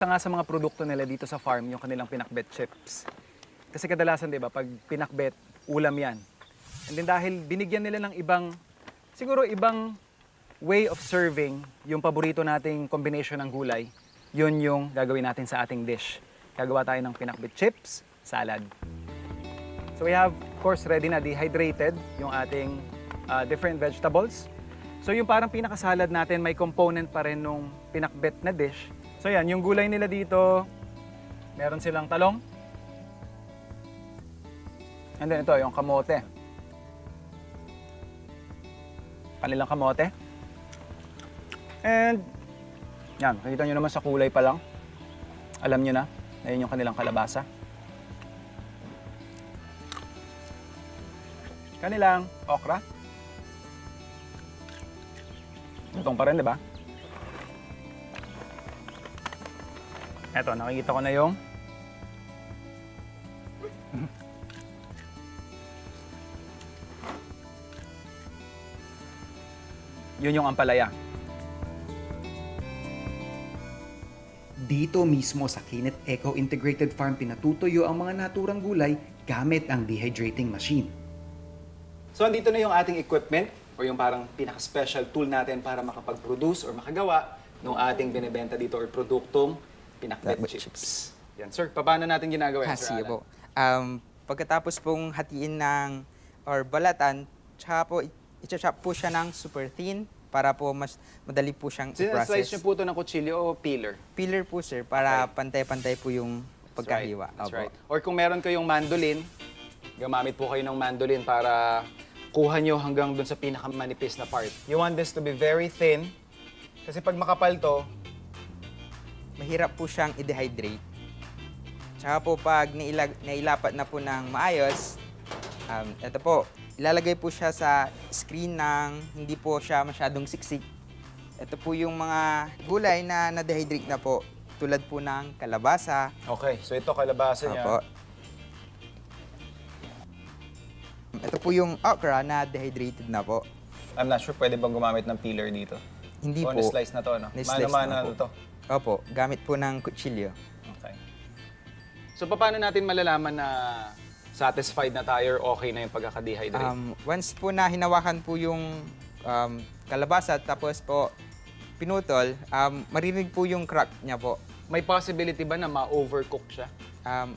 Isa nga sa mga produkto nila dito sa farm, yung kanilang pinakbet chips. Kasi kadalasan, di ba, pag pinakbet, ulam yan. And then dahil binigyan nila ng ibang, siguro ibang way of serving yung paborito nating combination ng gulay, yun yung gagawin natin sa ating dish. Gagawa tayo ng pinakbet chips, salad. So we have, of course, ready na dehydrated yung ating different vegetables. So yung parang pinakasalad natin, may component pa rin nung pinakbet na dish. So yan, yung gulay nila dito, meron silang talong. And then ito, yung kamote. Kanilang kamote. And yan, nakita nyo naman sa kulay pa lang. Alam nyo na, ayun yung kanilang kalabasa. Kanilang okra. Itong pa rin, di ba? Eto, nakikita ko na yung yun yung ampalaya. Dito mismo sa Kinet Eco Integrated Farm pinatutuyo ang mga naturang gulay gamit ang dehydrating machine. So, andito na yung ating equipment o yung parang pinaka-special tool natin para makapag-produce or makagawa ng ating binibenta dito or produktong pinakbet chips. Yan, sir, paano natin ginagawa yan, Sir Sige Alan? po. Pagkatapos pong hatiin ng or balatan, tsaka po i-chop po siya ng super thin para po mas madali po siyang Sinaslice i-process. niyo po ito ng kutsilyo o peeler? Peeler po sir para pantay-pantay po yung pagkahiwa. That's Opo. right. Or kung meron kayong mandolin, gamamit po kayo ng mandolin para kuha nyo hanggang dun sa pinakamanipis na part. You want this to be very thin kasi pag makapal to, Mahirap po siyang i-dehydrate. Tsaka po pag nailapat na po ng maayos, ito po, ilalagay po siya sa screen ng hindi po siya masyadong siksik. Ito po yung mga gulay na na-dehydrate na po, tulad po ng kalabasa. okay, so ito kalabasa niya. Opo. Ito po yung okra na dehydrated na po. I'm not sure pwede bang gumamit ng peeler dito. Hindi O, po. na-slice na to, no? Na-slice Mano-mano na po. to. Opo, gamit po ng kutsilyo. Okay. So, paano natin malalaman na satisfied na tayo or okay na yung pagkaka-dehydrate? Once po na hinawakan po yung kalabasa tapos po pinutol, maririnig po yung crack niya po. May possibility ba na ma-overcook siya?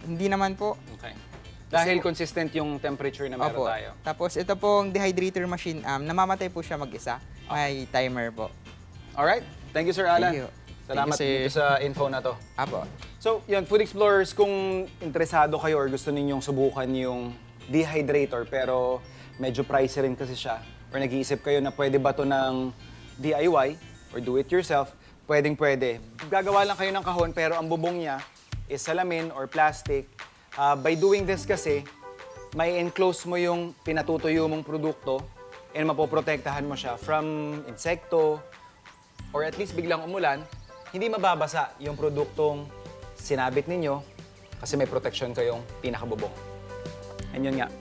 Hindi naman po. Okay. Dahil consistent yung temperature na meron Opo. tayo. Tapos ito pong dehydrator machine, namamatay po siya mag-isa. May timer po. Alright. Thank you, Sir Alan. Thank you. Salamat Thank you, sir. dito sa info na to. Apo. So, yun, food explorers, kung interesado kayo or gusto ninyong subukan yung dehydrator pero medyo pricey rin kasi siya or nag-iisip kayo na pwede ba to ng DIY or do it yourself, pwedeng-pwede. Gagawa lang kayo ng kahon pero ang bubong niya is salamin or plastic. By doing this kasi, may enclose mo yung pinatutuyo mong produkto and mapoprotektahan mo siya from insekto or at least biglang umulan, hindi mababasa yung produktong sinabit ninyo kasi may protection kayong pinakabubong. And yun nga,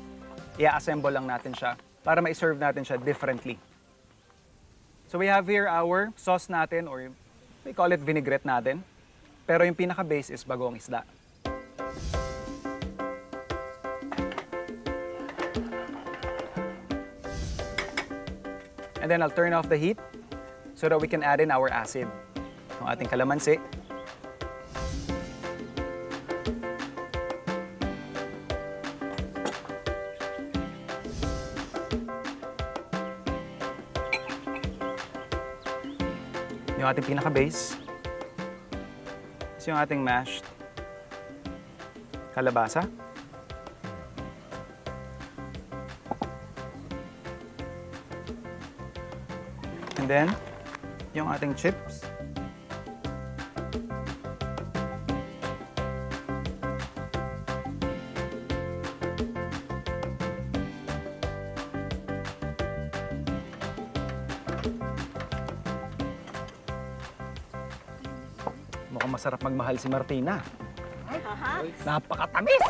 i-assemble lang natin siya para ma-serve natin siya differently. So we have here our sauce natin or we call it vinaigrette natin. Pero yung pinaka-base is bagoong isda. And then I'll turn off the heat so that we can add in our acid. Yung ating kalamansi. Yung ating pinaka-base. Tapos yung ating mashed kalabasa. And then, yung ating chips. Mukhang masarap magmahal si Martina. Napakatamis!